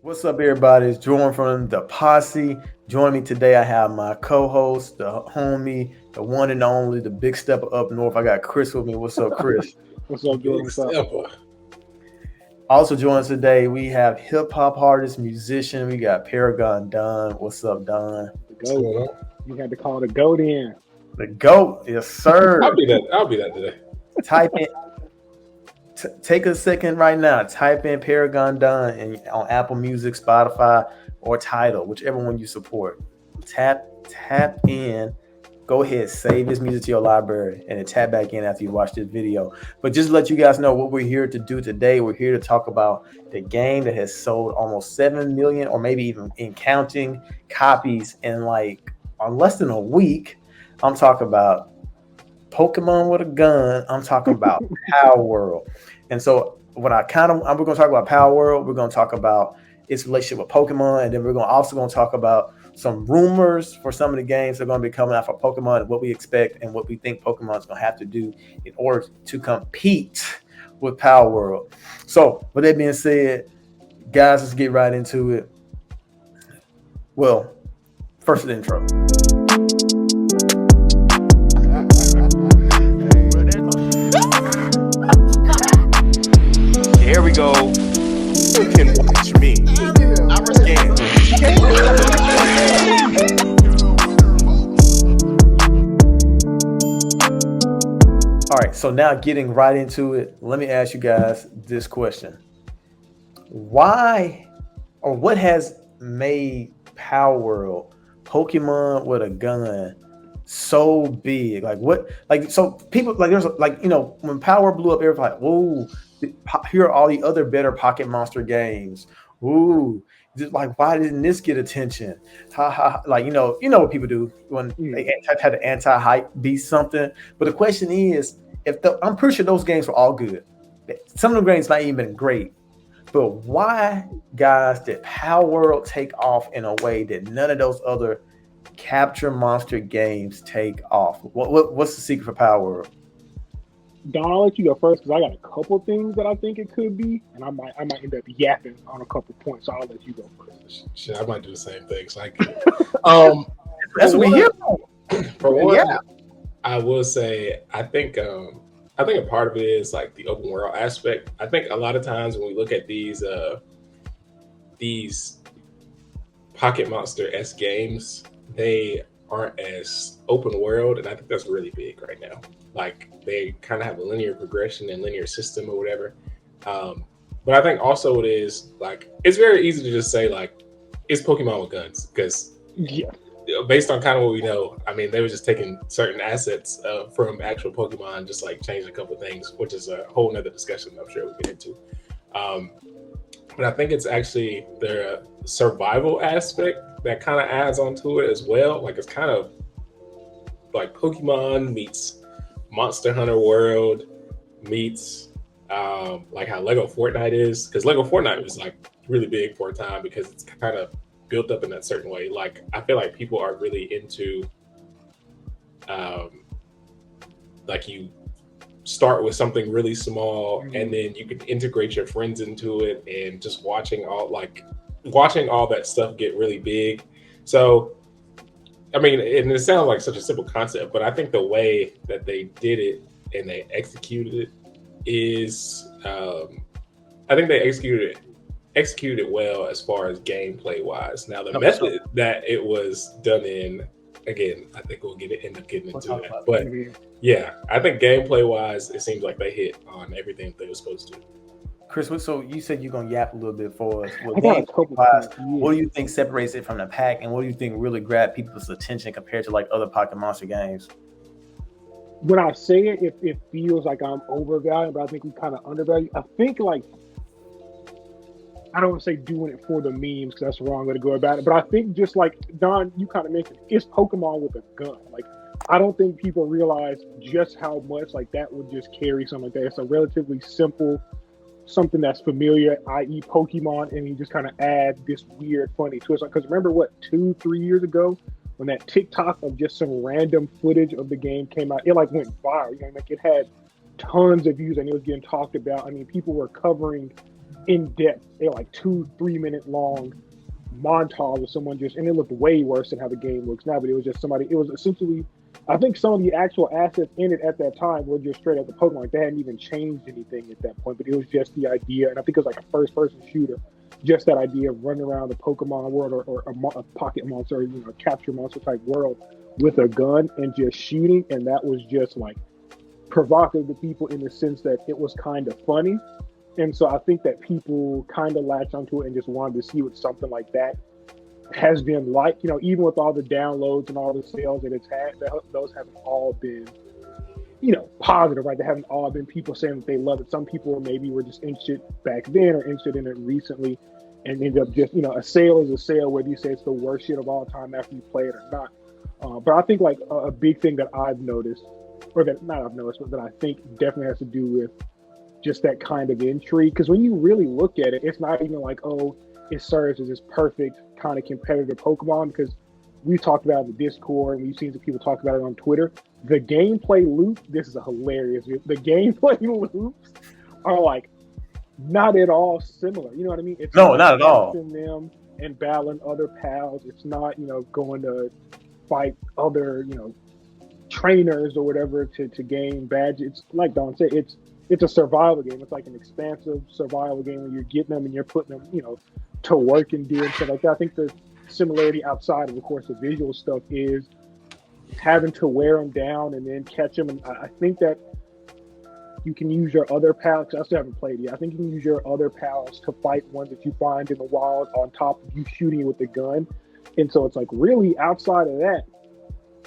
What's up, everybody? It's Jordan from the Posse. Joining me today, I have my co-host, the homie, the one and only, the big stepper up north. I got Kris with me. What's up, Kris? What's up, Jordan? Big What's up? stepper. Also joining us today, we have hip hop artist, musician. We got Paragon Don. What's up, Don? The What's going goat. on? You had to call the goat in. The GOAT, yes, sir. I'll be that today. Type in. Take a second right now. Type in Paragon Don on Apple Music, Spotify, or Tidal, whichever one you support. Tap in. Go ahead, save his music to your library, and then tap back in after you watch this video. But just to let you guys know what we're here to do today. We're here to talk about the game that has sold almost 7 million, or maybe even in counting, copies in less than a week. I'm talking about Pokemon with a gun. I'm talking about Palworld. And so we're going to talk about Palworld. We're going to talk about its relationship with Pokemon, and then we're also going to talk about some rumors for some of the games that are going to be coming out for Pokemon, and what we expect and what we think Pokemon is going to have to do in order to compete with Palworld. So with that being said, guys, let's get right into it. Well, first the intro. Here we go. You can watch me. I'm scared. All right, so now getting right into it, let me ask you guys this question. Why or what has made Palworld, Pokemon with a gun, so big? So people there's when Power blew up, everybody like, whoa, here are all the other better Pocket Monster games. Ooh, just why didn't this get attention? You know what people do when they try to anti-hype be something. But the question is, I'm pretty sure those games were all good. Some of the games might even been great. But why, guys, did Palworld take off in a way that none of those other capture monster games take off? What's the secret for Palworld? Don, I'll let you go first because I got a couple things that I think it could be, and I might end up yapping on a couple points. So I'll let you go first. Shit, I might do the same thing. So That's what we hear. For one, Yeah. I will say I think a part of it is like the open world aspect. I think a lot of times when we look at these Pocket Monster-esque games, they aren't as open world, and I think that's really big right now. Like they kind of have a linear progression and linear system or whatever. But I think also it is like it's very easy to just say like it's Pokemon with guns because based on kind of what we know, I mean they were just taking certain assets from actual Pokemon, just like changing a couple of things, which is a whole nother discussion I'm sure we'll get into. But I think it's actually the survival aspect that kind of adds onto it as well. Like it's kind of like Pokemon meets Monster Hunter World meets like how Lego Fortnite is, because Lego Fortnite was like really big for a time because it's kind of built up in that certain way. Like I feel like people are really into like you start with something really small and then you can integrate your friends into it, and just watching all that stuff get really big. So I mean, and it sounds like such a simple concept, but I think the way that they did it and they executed it is, I think they executed it well as far as gameplay wise. Now, the method that it was done in, again, I think we'll end up getting into that. But yeah, I think gameplay wise, it seems like they hit on everything they were supposed to. Kris, so you said you're gonna yap a little bit for us. I got a couple points. What do you think separates it from the pack, and what do you think really grabbed people's attention compared to like other Pocket Monster games? When I say it, it feels like I'm overvalued, but I think we kind of undervalued. I think like I don't want to say doing it for the memes because that's the wrong way to go about it. But I think just like Don, you kind of mentioned, it's Pokemon with a gun. Like I don't think people realize just how much like that would just carry something like that. It's a relatively simple. Something that's familiar, i.e. Pokemon, and you just kind of add this weird, funny twist. Because remember what, 2-3 years ago, when that TikTok of just some random footage of the game came out, it like went viral. You know, like it had tons of views and it was getting talked about. I mean, people were covering in depth, like 2-3 minute long montage of someone just, and it looked way worse than how the game looks now, but it was just somebody, it was essentially, I think some of the actual assets in it at that time were just straight up the Pokemon. Like, they hadn't even changed anything at that point, but it was just the idea, and I think it was like a first person shooter, just that idea of running around the Pokemon world or a pocket monster, capture monster type world with a gun and just shooting, and that was just like provocative to people in the sense that it was kind of funny. And so I think that people kind of latched onto it and just wanted to see what something like that has been like. Even with all the downloads and all the sales that it's had, those haven't all been, positive, right? They haven't all been people saying that they love it. Some people maybe were just interested back then or interested in it recently and ended up just, a sale is a sale, whether you say it's the worst shit of all time after you play it or not. But I think like a big thing that I've noticed, or that not I've noticed, but that I think definitely has to do with just that kind of intrigue. Because when you really look at it, it's not even like, oh, it serves as this perfect kind of competitive Pokemon, because we've talked about it in the Discord and we've seen some people talk about it on Twitter. The gameplay loop, this is a hilarious, the gameplay loops are like not at all similar. You know what I mean? It's not at all. Them and battling other pals. It's not, going to fight other, trainers or whatever to gain badges. It's like Don said, it's a survival game. It's like an expansive survival game where you're getting them and you're putting them, to work and doing stuff like that. I think the similarity outside of course, the visual stuff is having to wear them down and then catch them. And I think that you can use your other pals. I still haven't played it yet. I think you can use your other pals to fight ones that you find in the wild on top of you shooting with the gun. And so it's like really outside of that,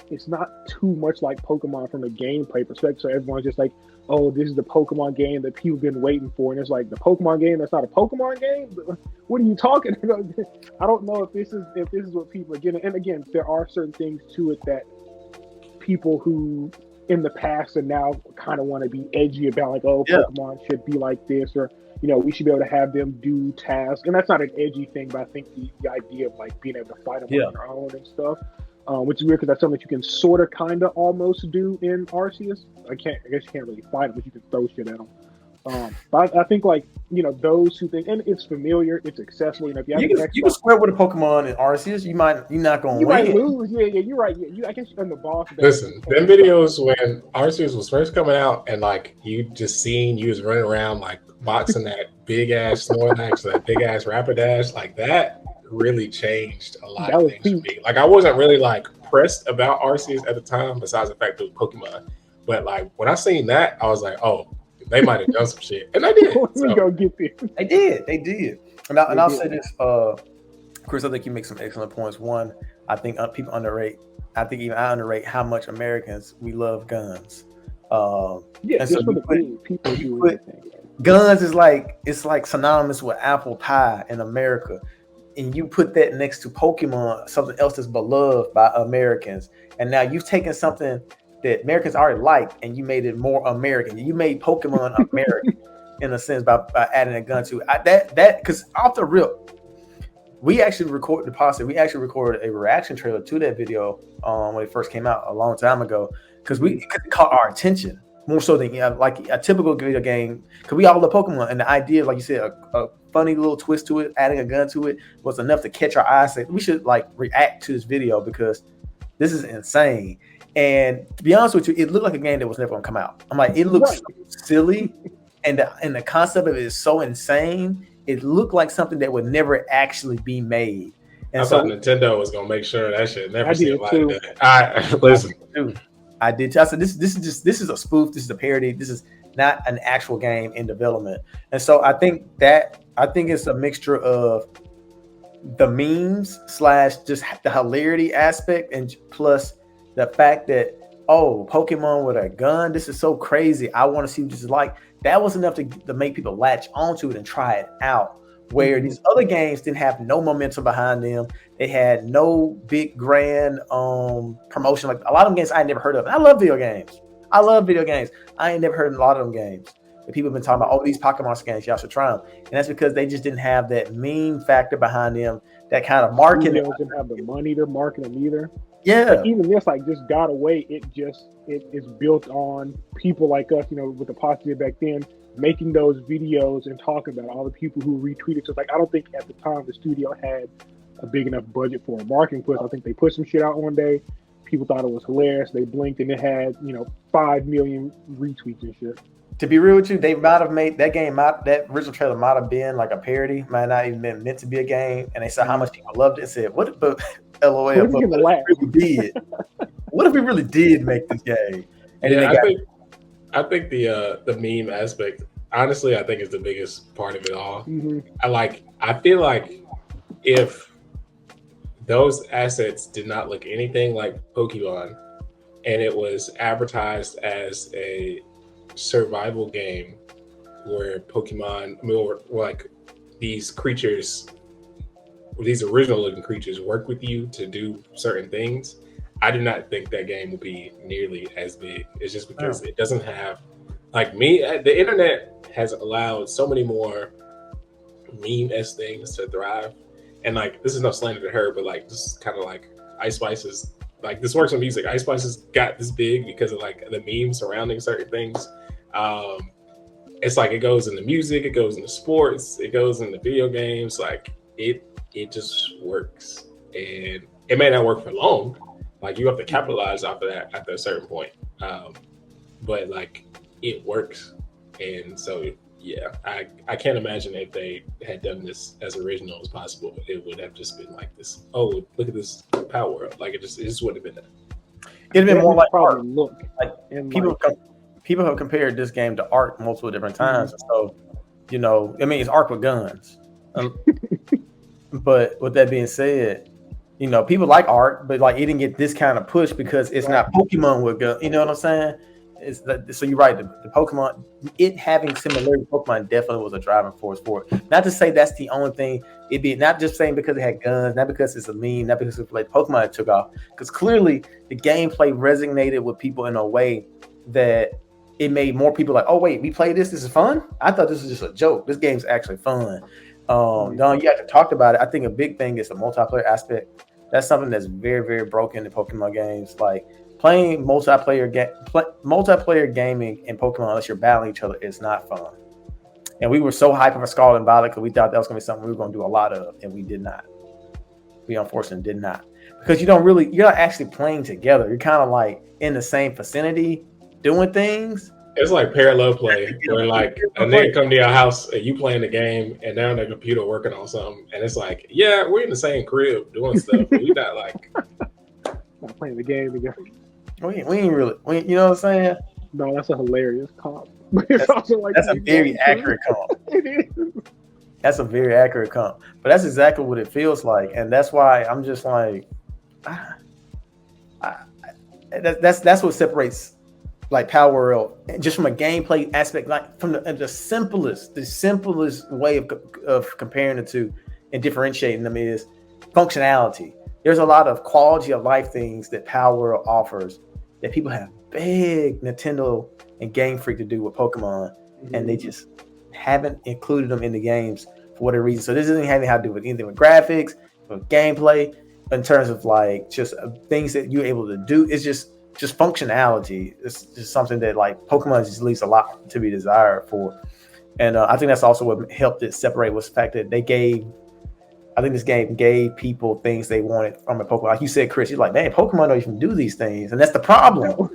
it's not too much like Pokemon from a gameplay perspective. So everyone's just like, oh, this is the Pokemon game that people have been waiting for. And it's like, the Pokemon game that's not a Pokemon game? What are you talking about? I don't know if this is what people are getting. And again, there are certain things to it that people who in the past and now kind of want to be edgy about, like, oh, Pokemon should be like this, or, we should be able to have them do tasks. And that's not an edgy thing, but I think the idea of like being able to fight them on your own and stuff. Which is weird because that's something that you can sort of, kind of, almost do in Arceus. I guess you can't really fight them, but you can throw shit at them. But I think like those two things, and it's familiar, it's accessible. If you can square with a Pokemon in Arceus, you're not gonna win. You might lose. Yeah, you're right. Yeah, I guess you're in the boss. Listen, them videos when Arceus was first coming out, and like you was running around like boxing that big ass Snorlax, that big ass Rapidash, like that really changed a lot of things for me. Like, I wasn't really like pressed about Arceus at the time, besides the fact it was Pokemon. But like when I seen that, I was like, oh, they might have done some shit, and I did. We go get this. They did. And I'll say this, Kris. I think you make some excellent points. One, I think people underrate. I think even I underrate how much Americans we love guns. Just so for the people who anything. Guns is it's like synonymous with apple pie in America. And you put that next to Pokemon, something else that's beloved by Americans. And now you've taken something that Americans already liked and you made it more American. You made Pokemon American in a sense by adding a gun to it. That because off the rip, we actually recorded the Posse. We actually recorded a reaction trailer to that video when it first came out a long time ago, because it caught our attention more so than like a typical video game. Because we all love Pokemon, and the idea, like you said, a funny little twist to it, adding a gun to it, was enough to catch our eyes. Say, we should like react to this video because this is insane. And to be honest with you, it looked like a game that was never gonna come out. I'm like, it looks so silly, and the concept of it is so insane. It looked like something that would never actually be made. And I thought Nintendo was gonna make sure that shit never see a light of day. Listen, I did. I said this is a spoof. This is a parody. This is not an actual game in development. And so I think it's a mixture of the memes / just the hilarity aspect, and plus the fact that, oh, Pokemon with a gun, this is so crazy. I want to see what this is like. That was enough to make people latch onto it and try it out. Where these other games didn't have no momentum behind them. They had no big grand promotion. Like a lot of them games I had never heard of. And I love video games. I ain't never heard of a lot of them games. And people have been talking about, oh, these Pokemon games, y'all should try them. And that's because they just didn't have that meme factor behind them, that kind of marketing. They didn't have the money to market them either. Yeah. Like even this, like, just got away. It is built on people like us, with the Posse back then, making those videos and talking about all the people who retweeted. So like, I don't think at the time the studio had a big enough budget for a marketing push. I think they put some shit out one day. People thought it was hilarious. They blinked and it had 5 million retweets and shit. To be real with you, they might have made that game. That original trailer might have been like a parody, might not even been meant to be a game. And they saw how much people loved it and said, "What? But LOL, what if we really did? What if we really did make this game?" And I think the meme aspect, honestly, I think is the biggest part of it all. Mm-hmm. I feel like if those assets did not look anything like Pokemon, and it was advertised as a survival game where Pokemon, or like these creatures, these original looking creatures work with you to do certain things, I do not think that game will be nearly as big. It's just because it doesn't have, like, the internet has allowed so many more meme-esque things to thrive. And like, this is no slander to her, but like, this is kind of like Ice Spice's, like, this works on music. Ice Spice's got this big because of like the memes surrounding certain things. It's like, it goes into music, it goes into sports, it goes into video games. Like, it just works, and it may not work for long. Like, you have to capitalize off of that after a certain point. But like, it works. And so, yeah, I can't imagine if they had done this as original as possible, it would have just been like this. Oh, look at this Palworld. Like, it just wouldn't have been that. It'd been more like art. Look, like people have compared this game to art multiple different times. So, it's art with guns. But with that being said, people like art, but like, it didn't get this kind of push because it's not Pokemon with guns. You know what I'm saying? So you're right. The Pokemon, it having similarity to Pokemon definitely was a driving force for it. Not to say that's the only thing. It'd be not just saying because it had guns, not because it's a meme, not because it's like Pokemon took off. Because clearly the gameplay resonated with people in a way that it made more people like, oh wait, we played this. This is fun. I thought this was just a joke. This game's actually fun. Don, you have to talk about it. I think a big thing is the multiplayer aspect. That's something that's very, very broken in Pokemon games. Like, playing multiplayer gaming in Pokemon, unless you're battling each other, is not fun. And we were so hyped for Scarlet and Violet because we thought that was going to be something we were going to do a lot of, and we did not. We unfortunately did not, because you're not actually playing together. You're kind of like in the same vicinity doing things. It's like parallel play, where like a nigga come to your house and you playing the game, and they're on the computer working on something, and it's like, yeah, we're in the same crib doing stuff, but we not like not playing the game together. We ain't really, you know what I'm saying? No, that's a hilarious comp. It's also like, that's a very accurate comp. It is. That's a very accurate comp. But that's exactly what it feels like, and that's why I'm just like, that's what separates like Palworld, just from a gameplay aspect, like from the simplest way of comparing the two and differentiating them is functionality. There's a lot of quality of life things that Palworld offers that people have big Nintendo and Game Freak to do with Pokemon, and they just haven't included them in the games for whatever reason. So this doesn't have anything to do with anything with graphics, with gameplay, in terms of like just things that you're able to do. It's just functionality. It's just something that like Pokemon just leaves a lot to be desired for. And I think that's also what helped it separate, was the fact that I think this game gave people things they wanted from a Pokemon. Like you said, Chris, you're like, man, Pokemon don't even do these things. And that's the problem.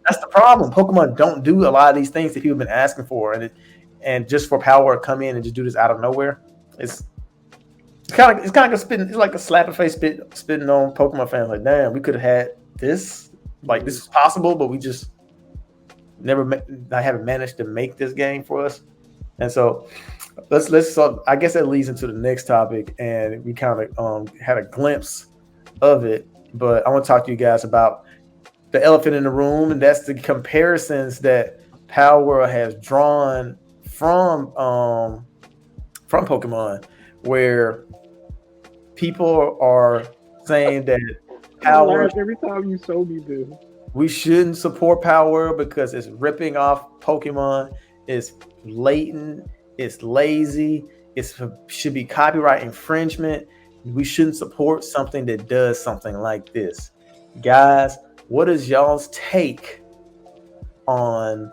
That's the problem. Pokemon don't do a lot of these things that people have been asking for. And just for Palworld to come in and just do this out of nowhere, it's kind of like spitting. It's like a slap in the face spitting on Pokemon fans. Like, damn, we could have had this. Like, this is possible, but we just I haven't managed to make this game for us. And so so I guess that leads into the next topic, and we kind of had a glimpse of it, but I want to talk to you guys about the elephant in the room, and that's the comparisons that Palworld has drawn from Pokemon, where people are saying that Palworld, every time you show me this, we shouldn't support Palworld because it's ripping off Pokemon, it's blatant, it's lazy, it should be copyright infringement. We shouldn't support something that does something like this. Guys, what is y'all's take on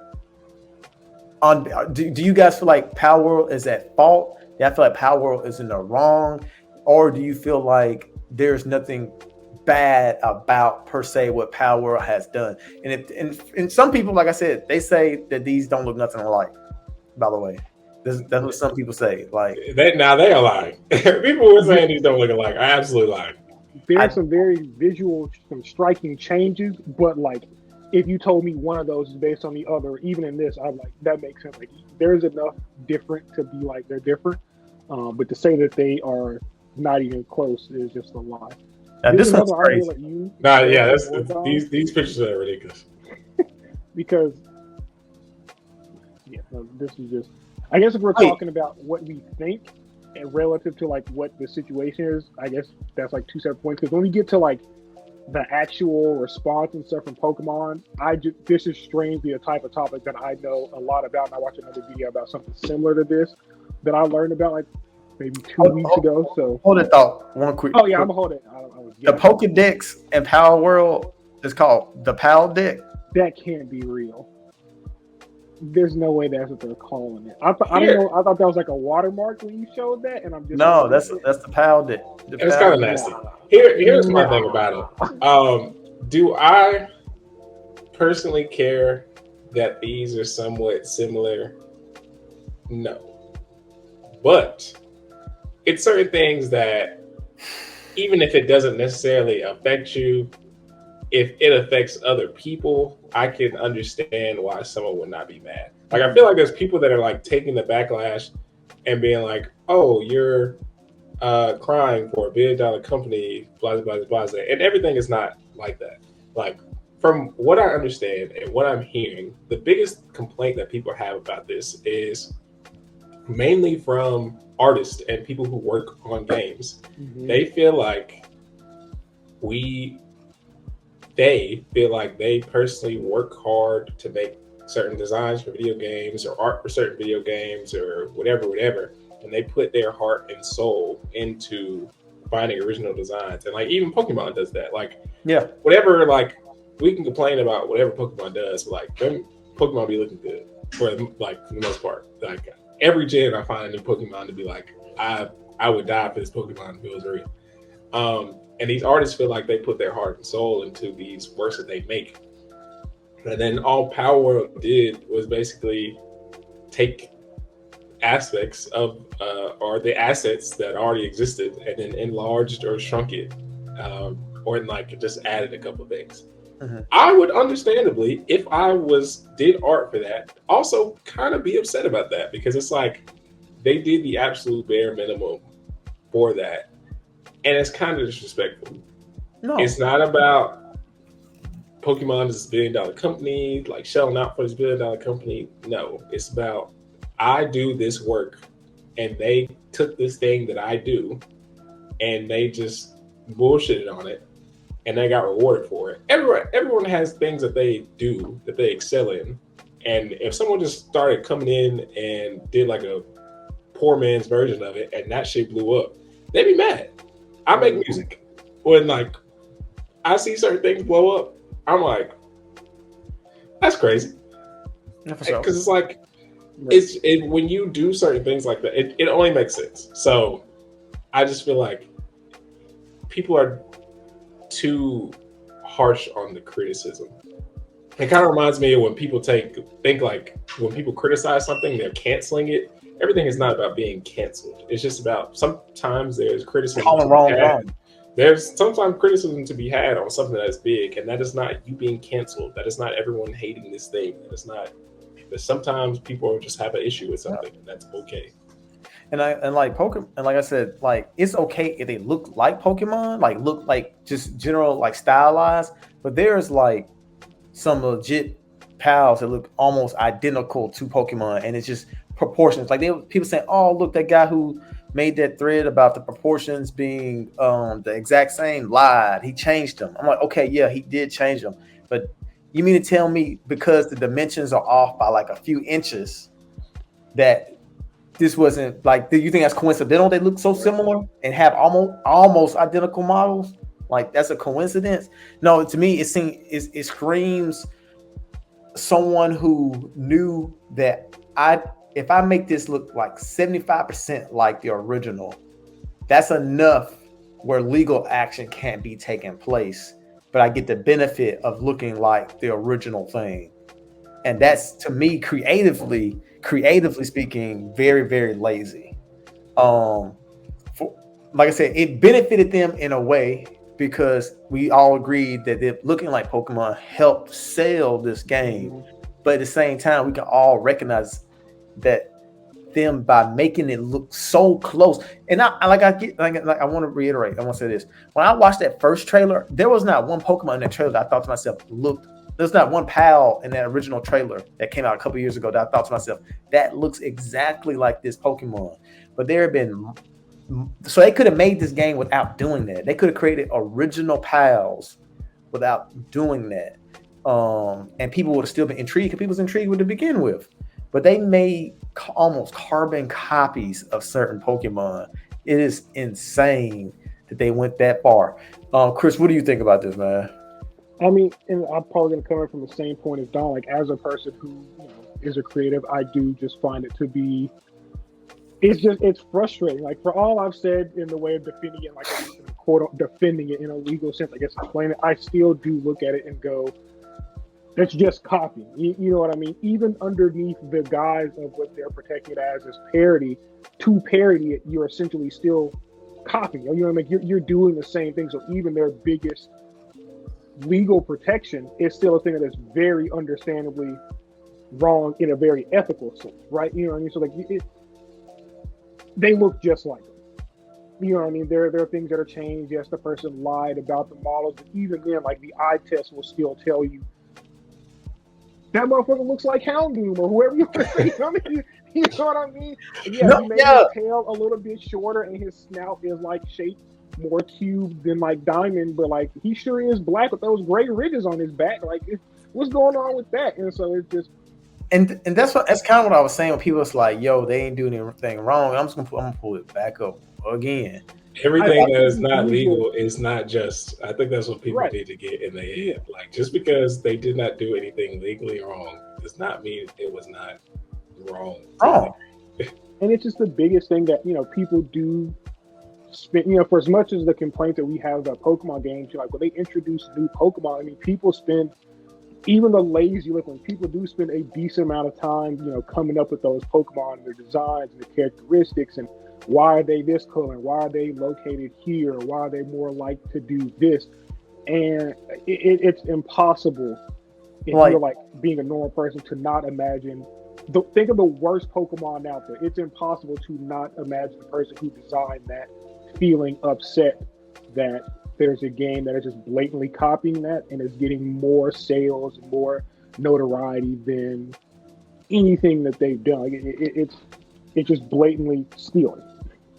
do you guys feel like Palworld is at fault? Do I feel like Palworld is in the wrong, or do you feel like there's nothing bad about per se what Palworld has done? And some people, like I said, they say that these don't look nothing alike. By the way, that's what some people say. Like now they are lying. People were saying these don't look alike. I absolutely lying. There's some very visual, some striking changes, but like if you told me one of those is based on the other, even in this, I'm like, that makes sense. Like there's enough different to be like they're different, but to say that they are not even close is just a lie. this one's crazy. These pictures are ridiculous. Because this is just. I guess if we're talking about what we think and relative to like what the situation is, I guess that's like two separate points. Because when we get to like the actual response and stuff from Pokemon, this is strangely a type of topic that I know a lot about. And I watched another video about something similar to this that I learned about like maybe 2 weeks ago. So hold it thought. One quick. Oh yeah, I'm gonna hold it. The Pokedex and Palworld is called the Paldex. That can't be real. There's no way that's what they're calling it. I don't know. I thought that was like a watermark when you showed that, and I'm just that's the Paldex. It's kind of nasty. Here's my thing about it. Do I personally care that these are somewhat similar? No, but it's certain things that even if it doesn't necessarily affect you, if it affects other people, I can understand why someone would not be mad. Like, I feel like there's people that are like taking the backlash and being like, oh, you're crying for $1 billion company, blah, blah, blah, blah. And everything is not like that. Like, from what I understand and what I'm hearing, the biggest complaint that people have about this is mainly from artists and people who work on games. Mm-hmm. They feel like they personally work hard to make certain designs for video games or art for certain video games or whatever, and they put their heart and soul into finding original designs. And like even Pokemon does that. Like whatever, like we can complain about whatever Pokemon does, but like them Pokemon be looking good for the most part. Like every gen I find a new Pokemon to be like, I would die for this Pokemon if it was real. And these artists feel like they put their heart and soul into these works that they make. And then all Palworld did was basically take aspects of or the assets that already existed and then enlarged or shrunk it, or like just added a couple of things. Mm-hmm. I would understandably, if I did art for that, also kind of be upset about that, because it's like they did the absolute bare minimum for that. And it's kind of disrespectful. No. It's not about Pokemon is a $1 billion company, like shelling out for this $1 billion company. No, it's about I do this work and they took this thing that I do and they just bullshitted on it and they got rewarded for it. Everyone has things that they do that they excel in. And if someone just started coming in and did like a poor man's version of it and that shit blew up, they'd be mad. I make music. When like I see certain things blow up, I'm like, that's crazy. Because it's like when you do certain things like that, it only makes sense. So I just feel like people are too harsh on the criticism. It kind of reminds me of when people think like when people criticize something, they're canceling it. Everything is not about being canceled. It's just about sometimes there's criticism. There's sometimes criticism to be had on something that's big, and that is not you being canceled. That is not everyone hating this thing. That is not. Sometimes people just have an issue with something, and that's okay. And like Pokemon, and like I said, like it's okay if they look like Pokemon, like look like just general like stylized. But there's like some legit pals that look almost identical to Pokemon, and it's just proportions. Like people saying, "Oh, look, that guy who made that thread about the proportions being the exact same lied. He changed them." I'm like, okay, yeah, he did change them, but you mean to tell me because the dimensions are off by like a few inches that this wasn't like? Do you think that's coincidental? They look so similar and have almost identical models. Like that's a coincidence? No, to me, it screams someone who knew that if I make this look like 75% like the original, that's enough where legal action can't be taken place, but I get the benefit of looking like the original thing. And that's, to me, creatively speaking, very, very lazy. For, like I said, it benefited them in a way because we all agreed that looking like Pokemon helped sell this game. But at the same time, we can all recognize that them by making it look so close. And I want to reiterate, I want to say this. When I watched that first trailer, there was not one Pokemon in that trailer that I thought to myself there's not one PAL in that original trailer that came out a couple years ago that I thought to myself, that looks exactly like this Pokemon. But there have been, so they could have made this game without doing that. They could have created original PALs without doing that. And people would have still been intrigued because people was intrigued with it to begin with. But they made almost carbon copies of certain Pokemon. It is insane that they went that far. Kris, what do you think about this, man? I mean, and I'm probably going to come in from the same point as Don. Like, as a person who is a creative, I do just find it to be. It's frustrating. Like, for all I've said in the way of defending it, like defending it in a legal sense, I guess explain it. I still do look at it and go, it's just copying. You know what I mean? Even underneath the guise of what they're protecting it as parody, to parody it, you're essentially still copying. You know what I mean? You're doing the same thing. So even their biggest legal protection is still a thing that is very understandably wrong in a very ethical sense, right? You know what I mean? So like, they look just like them. You know what I mean? There are things that are changed. Yes, the person lied about the models, but even then, like, the eye test will still tell you that motherfucker looks like Houndoom or whoever you want to say. I mean, you know what I mean? Yeah, he made his tail a little bit shorter and his snout is like shaped more cubed than like diamond, but like he sure is black with those gray ridges on his back. Like, what's going on with that? And so it's just. And that's kind of what I was saying when people was like, "Yo, they ain't doing anything wrong." I'm gonna pull it back up again. Everything that is not legal is not just. I think that's what people need to get in their head. Like, just because they did not do anything legally wrong does not mean it was not wrong. And it's just the biggest thing that people do spend. For as much as the complaint that we have about Pokemon games, like when they introduce new Pokemon, I mean, people spend. Even the lazy looking people do spend a decent amount of time, coming up with those Pokemon and their designs and the characteristics and why are they this color, why are they located here, why are they more like to do this, and it's impossible if you're like being a normal person to not imagine. Think of the worst Pokemon out there. It's impossible to not imagine the person who designed that feeling upset that there's a game that is just blatantly copying that and is getting more sales and more notoriety than anything that they've done. Like it's just blatantly stealing.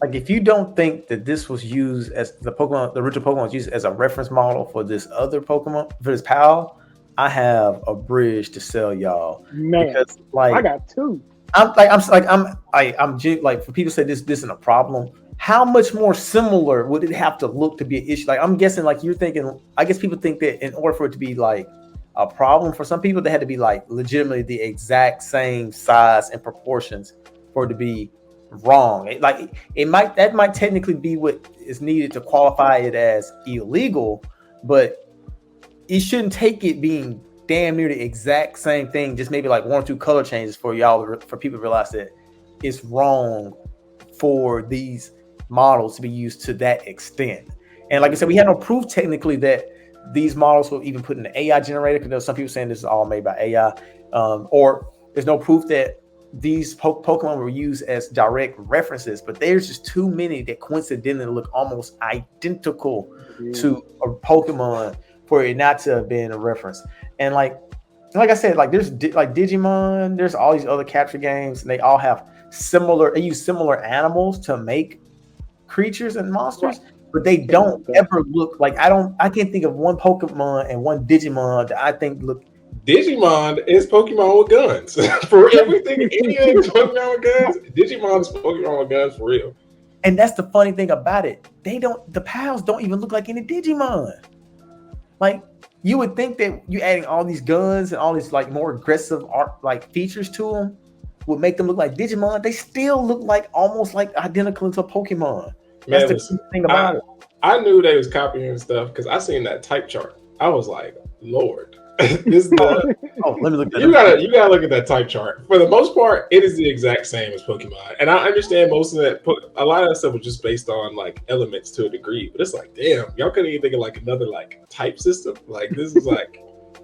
Like, if you don't think that this was used as the original Pokemon was used as a reference model for this other Pokemon, for this PAL, I have a bridge to sell y'all. Man, because I got two. I'm for people to say this isn't a problem. How much more similar would it have to look to be an issue? Like, I'm guessing, like, you're thinking, I guess people think that in order for it to be like a problem for some people, they had to be like legitimately the exact same size and proportions for it to be wrong. That might technically be what is needed to qualify it as illegal, but it shouldn't take it being damn near the exact same thing, just maybe like one or two color changes for people to realize that it's wrong for these models to be used to that extent. And like I said, we had no proof technically that these models were even put in the AI generator, because there's some people saying this is all made by AI, or there's no proof that these Pokemon were used as direct references, but there's just too many that coincidentally look almost identical to a Pokemon for it not to have been a reference. And like I said, like there's like Digimon, there's all these other capture games, and they all have they use similar animals to make creatures and monsters, but they don't ever look like, I can't think of one Pokemon and one Digimon that I think look. Digimon is Pokemon with guns. For everything, anything Pokemon with guns, Digimon is Pokemon with guns for real. And that's the funny thing about it. The pals don't even look like any Digimon. Like, you would think that you're adding all these guns and all these like more aggressive art like features to them, would make them look like Digimon, they still look like almost like identical to Pokemon. Man, That's the listen, thing about it. I knew they was copying stuff because I seen that type chart. I was like, Lord, this is the. Let me look at You gotta look at that type chart. For the most part, it is the exact same as Pokemon, and I understand most of that. A lot of that stuff was just based on like elements to a degree, but it's like, damn, y'all couldn't even think of like another like type system. Like this is like,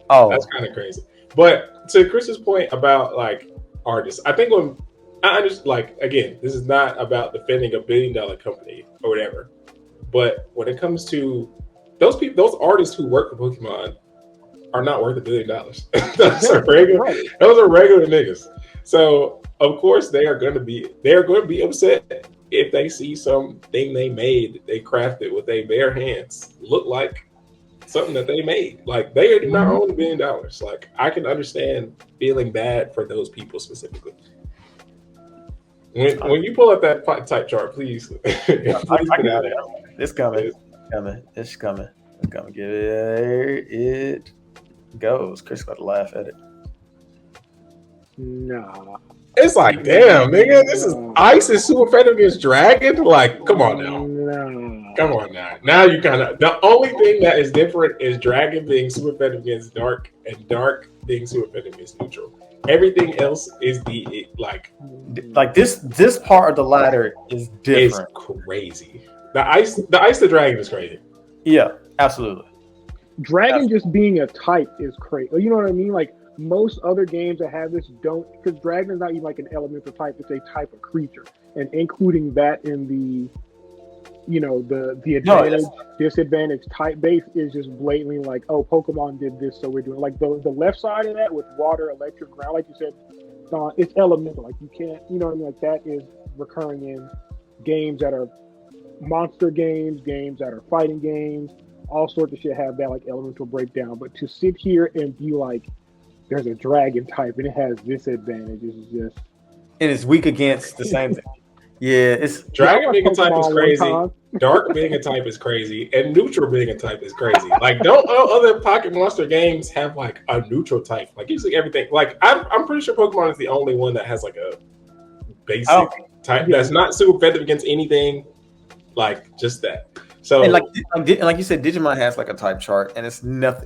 that's kind of crazy. But to Chris's point about like artists, I think when I understand, like again, this is not about defending $1 billion company or whatever, but when it comes to those people, those artists who work for Pokemon are not worth $1 billion. Those are regular niggas. So of course they are going to be upset if they see something they made, they crafted with their bare hands, look like something that they made. Like they do not own $1 billion. Like I can understand feeling bad for those people specifically. When you pull up that type chart, please, please put it out there. It's coming. It's coming. Get it. Goes. Chris got to laugh at it. Nah. It's like, damn, nigga, this is Ice is super effective against Dragon. Like, come on now. Nah. Come on now. Now you kind of the only thing that is different is Dragon being super effective against Dark and Dark being super effective against Neutral. Everything else is like this part of the ladder is different. It's crazy. The ice to Dragon is crazy. Yeah, absolutely. Dragon just being a type is crazy. You know what I mean? Like most other games that have this don't, because Dragon is not even like an elemental type; it's a type of creature, and including that in the, the advantage, disadvantage type base is just blatantly like, oh, Pokemon did this, so we're doing like the left side of that with water, electric, ground, like you said, it's elemental. Like you can't, you know what I mean? Like that is recurring in games that are monster games that are fighting games. All sorts of shit have that like elemental breakdown, but to sit here and be like, there's a dragon type and it has this advantage is just. And it's weak against the same thing. Yeah, it's Dragon being a type is crazy. Dark being a type is crazy, and Neutral being a type is crazy. Like, don't all other Pocket Monster games have like a neutral type? Like usually everything. Like I'm pretty sure Pokemon is the only one that has like a basic type that's not super effective against anything. Like just that. So and like you said, Digimon has like a type chart, and it's not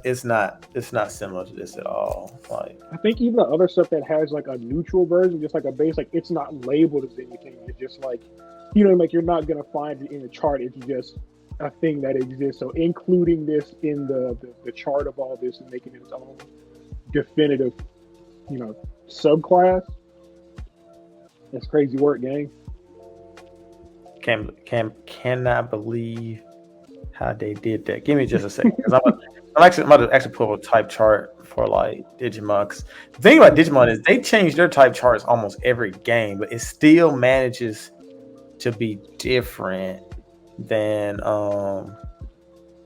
similar to this at all. Like I think even the other stuff that has like a neutral version, just like a base, like it's not labeled as anything. It's just like, like you're not gonna find it in the chart. It's just a thing that exists. So including this in the chart of all this and making it its own definitive, subclass. That's crazy work, gang. Cannot believe how they did that. Give me just a second, because I'm about to pull a type chart for like Digimon. 'Cause the thing about Digimon is they change their type charts almost every game, but it still manages to be different than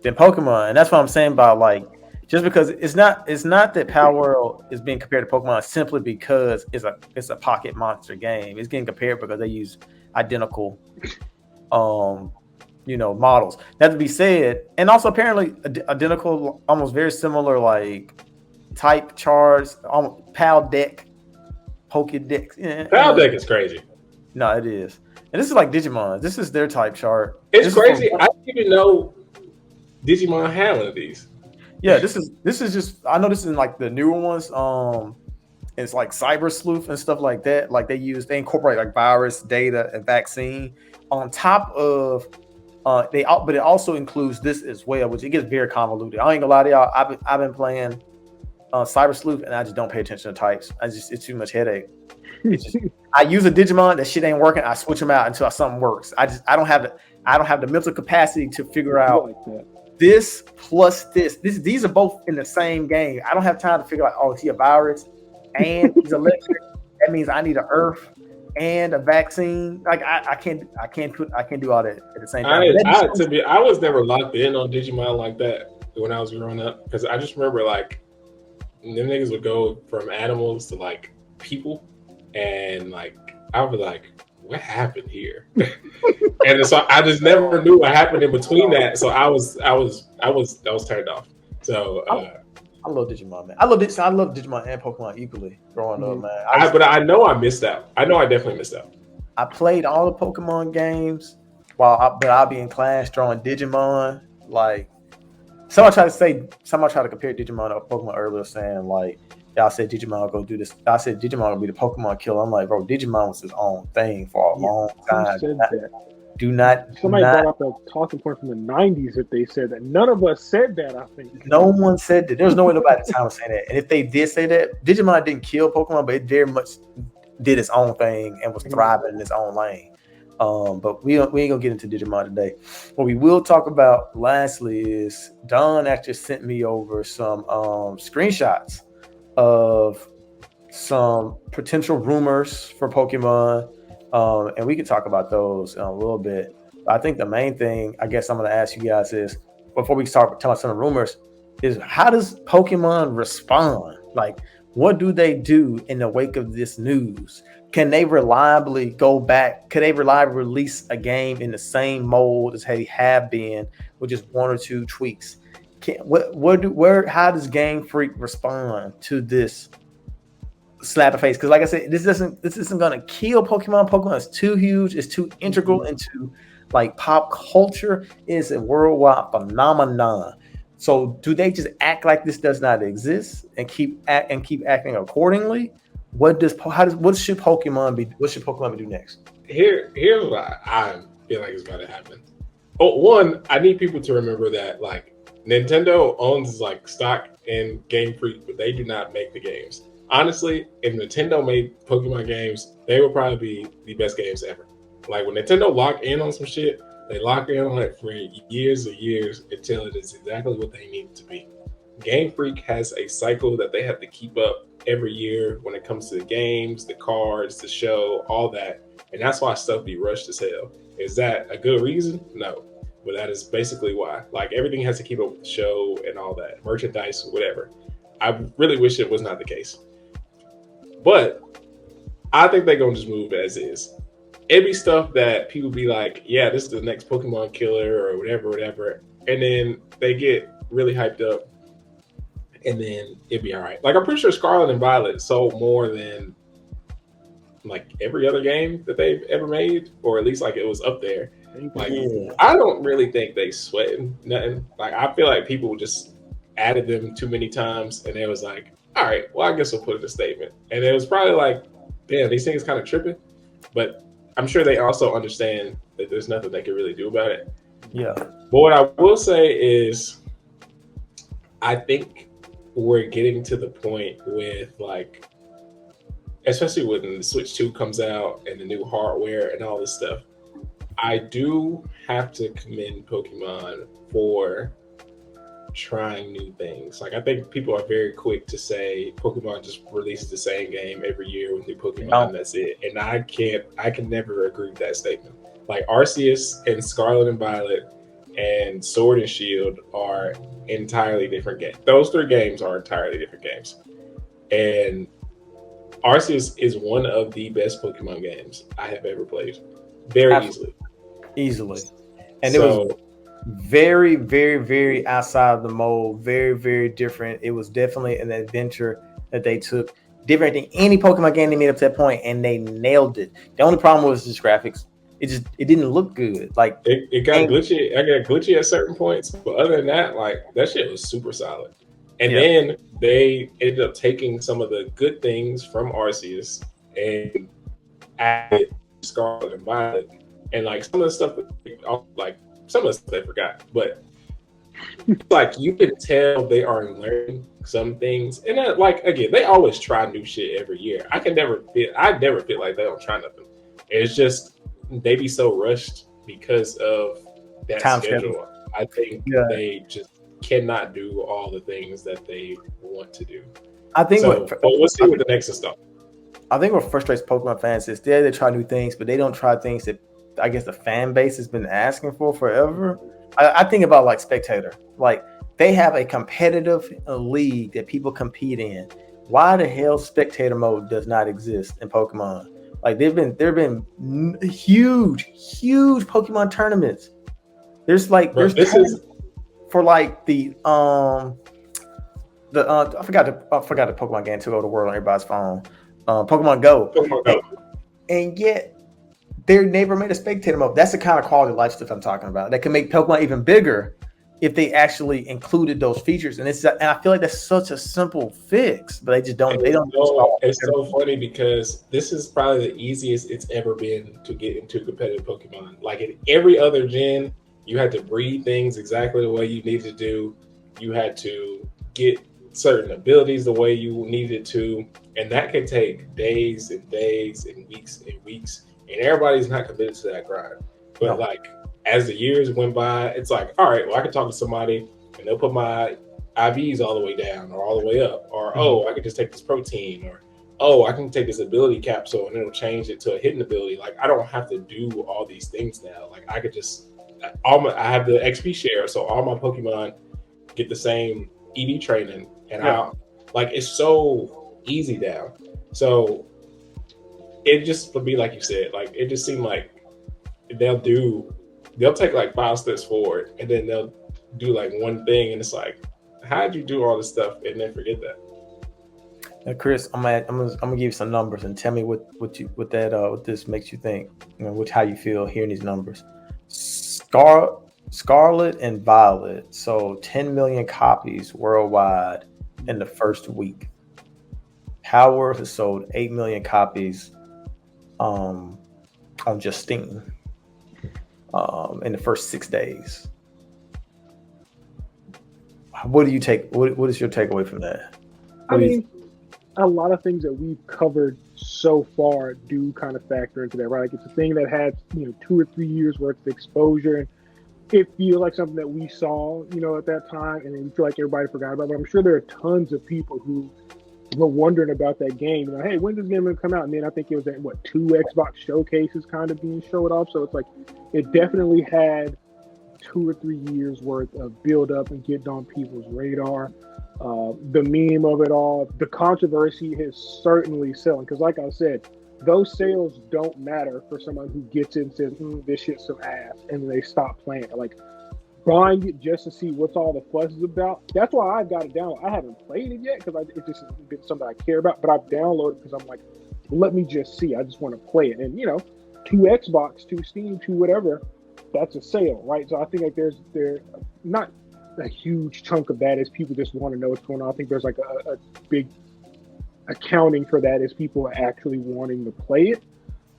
Pokemon. And that's what I'm saying about like, just because it's not that Palworld is being compared to Pokemon simply because it's a Pocket Monster game. It's getting compared because they use identical models. That to be said, and also apparently identical, almost very similar like type charts, Pal deck, Pokedex. Pal deck is crazy. No, it is. And this is like Digimon. This is their type chart. It's crazy. I didn't even know Digimon had one of these. Yeah, this is just, I know this is in like the newer ones. It's like Cyber Sleuth and stuff like that. Like they incorporate like virus data and vaccine on top of but it also includes this as well, which it gets very convoluted. I ain't gonna lie to y'all. I've been playing Cyber Sleuth and I just don't pay attention to types. It's too much headache. I use a Digimon, that shit ain't working. I switch them out until something works. I don't have the mental capacity to figure out this plus this. These are both in the same game. I don't have time to figure out, oh, is he a virus and he's electric? That means I need an earth and a vaccine. Like I can't do all that at the same time. I was never locked in on Digimon like that when I was growing up, because I just remember like them niggas would go from animals to like people, and like I was like, what happened here? And so I just never knew what happened in between that. So I was turned off. So I love Digimon, man. I love Digimon and Pokemon equally growing up, man. But I know I missed out. I know I definitely missed out. I played all the Pokemon games but I'll be in class drawing Digimon. Like someone tried to compare Digimon to Pokemon earlier, saying like y'all said Digimon will go do this. I said Digimon will be the Pokemon killer. I'm like, bro, Digimon was his own thing for a long time. Somebody brought up a talking point from the 90s that they said that. None of us said that, I think. No one said that. There's no way nobody at the time was saying that. And if they did say that, Digimon didn't kill Pokemon, but it very much did its own thing and was thriving in its own lane. But we ain't gonna get into Digimon today. What we will talk about lastly is Don actually sent me over some screenshots of some potential rumors for Pokemon. And we can talk about those in a little bit. But I think the main thing I guess I'm going to ask you guys is, before we start talking about some of the rumors, is how does Pokemon respond? Like, what do they do in the wake of this news? Can they reliably go back? Could they reliably release a game in the same mold as they have been with just one or two tweaks? How does Game Freak respond to this slap in face? Because like I said, this isn't gonna kill Pokemon. Pokemon is too huge, it's too integral into like pop culture. It's a worldwide phenomenon. So do they just act like this does not exist and keep acting accordingly? What should Pokemon be do next? Here's what I feel like is about to happen. Oh, one, I need people to remember that like Nintendo owns like stock in Game Freak, but they do not make the games. Honestly, if Nintendo made Pokemon games, they would probably be the best games ever. Like when Nintendo lock in on some shit, they lock in on it for years and years until it is exactly what they need it to be. Game Freak has a cycle that they have to keep up every year when it comes to the games, the cards, the show, all that. And that's why stuff be rushed as hell. Is that a good reason? No. But that is basically why. Like everything has to keep up with the show and all that. Merchandise, whatever. I really wish it was not the case. But I think they're going to just move as is. It'd be stuff that people be like, yeah, this is the next Pokemon killer or whatever. And then they get really hyped up. And then it'd be all right. Like, I'm pretty sure Scarlet and Violet sold more than like every other game that they've ever made. Or at least like it was up there. Like, I don't really think they sweating nothing. Like, I feel like people just added them too many times. And it was like, all right, well, I guess we'll put in a statement. And it was probably like, damn, these things kind of tripping. But I'm sure they also understand that there's nothing they can really do about it. Yeah. But what I will say is, I think we're getting to the point with like, especially when the Switch 2 comes out and the new hardware and all this stuff, I do have to commend Pokemon for trying new things. Like I think people are very quick to say Pokemon just releases the same game every year with new Pokemon. That's it. And I can never agree with that statement. Like Arceus and Scarlet and Violet and Sword and Shield are entirely different games. Those three games are entirely different games. And Arceus is one of the best Pokemon games I have ever played. Very easily. And it was very, very, very outside of the mold. Very, very different. It was definitely an adventure that they took. Different than any Pokemon game they made up to that point, and they nailed it. The only problem was just graphics. It didn't look good. Like it got glitchy. I got glitchy at certain points, but other than that, like that shit was super solid. And then they ended up taking some of the good things from Arceus and added Scarlet and Violet, and like some of the stuff some of the stuff they forgot, but like you can tell they are learning some things. And then, like again, they always try new shit every year. I never feel like they don't try nothing. It's just they be so rushed because of that schedule. I think they just cannot do all the things that they want to do. I think but we'll see what the next is stuff. I think what frustrates Pokemon fans is they try new things, but they don't try things that I guess the fan base has been asking for forever. I think about like Spectator. Like they have a competitive league that people compete in. Why the hell Spectator mode does not exist in Pokemon? Like there've been huge Pokemon tournaments. There's for like the I forgot the Pokemon game took over the world on everybody's phone. Pokemon Go, Pokemon Go. and yet their neighbor made a spectator mode. That's the kind of quality of life stuff I'm talking about. That can make Pokemon even bigger if they actually included those features. And I feel like that's such a simple fix, but they just don't. They don't. It's so funny because this is probably the easiest it's ever been to get into competitive Pokemon. Like in every other gen, you had to breed things exactly the way you needed to do. You had to get certain abilities the way you needed to, and that could take days and days and weeks and weeks. And everybody's not committed to that grind. But like as the years went by, it's like, all right, well, I can talk to somebody and they'll put my IVs all the way down or all the way up, or I can just take this protein, or I can take this ability capsule and it'll change it to a hidden ability. Like I don't have to do all these things now. Like I could just I have the XP share, so all my Pokemon get the same EV training, and it's so easy now. So it just would be like you said, like it just seemed like they'll take like 5 steps forward and then they'll do like one thing, and it's like, how'd you do all this stuff and then forget that? Now, Chris, I'm gonna give you some numbers and tell me what this makes you think. How you feel hearing these numbers. Scarlet and Violet sold 10 million copies worldwide in the first week. Palworld has sold 8 million copies on just Steam in the first 6 days. What do you take? What is your takeaway from that? A lot of things that we've covered so far do kind of factor into that, right? Like it's a thing that had 2 or 3 years worth of exposure, and it feels like something that we saw, at that time, and then we feel like everybody forgot about it. But I'm sure there are tons of people who were wondering about that game. Hey, when's this game going to come out? And then I think it was at 2 Xbox showcases kind of being showed off. So it's like it definitely had 2 or 3 years worth of build up and getting on people's radar. The meme of it all, the controversy is certainly selling. Because like I said, those sales don't matter for someone who gets it and says, this shit's some ass, and then they stop playing it. Like, buying it just to see what's all the fuss is about. That's why I've got it down. I haven't played it yet because it's just been something I care about, but I've downloaded because I'm like, let me just see. I just want to play it. And, 2 Xbox, 2 Steam, 2 whatever, that's a sale, right? So I think like there's not a huge chunk of that is people just want to know what's going on. I think there's like a big accounting for that is people actually wanting to play it.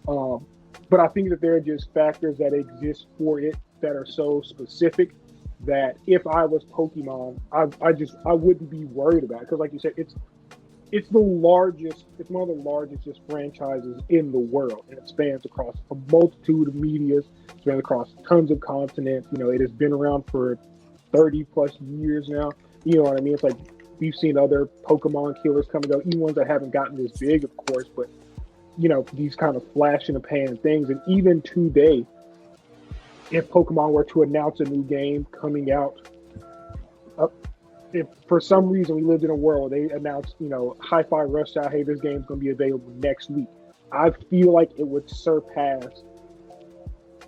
But I think that there are just factors that exist for it that are so specific that if I was Pokemon, I wouldn't be worried about it. Because like you said, it's one of the largest just franchises in the world, and it spans across a multitude of medias, spans across tons of continents. It has been around for 30 plus years now. You know what I mean? It's like we've seen other Pokemon killers come and go, even ones that haven't gotten this big, of course, but these kind of flash in the pan things. And even today, if Pokemon were to announce a new game coming out, if for some reason we lived in a world where they announced, Hi-Fi Rush out, hey, this game's going to be available next week, I feel like it would surpass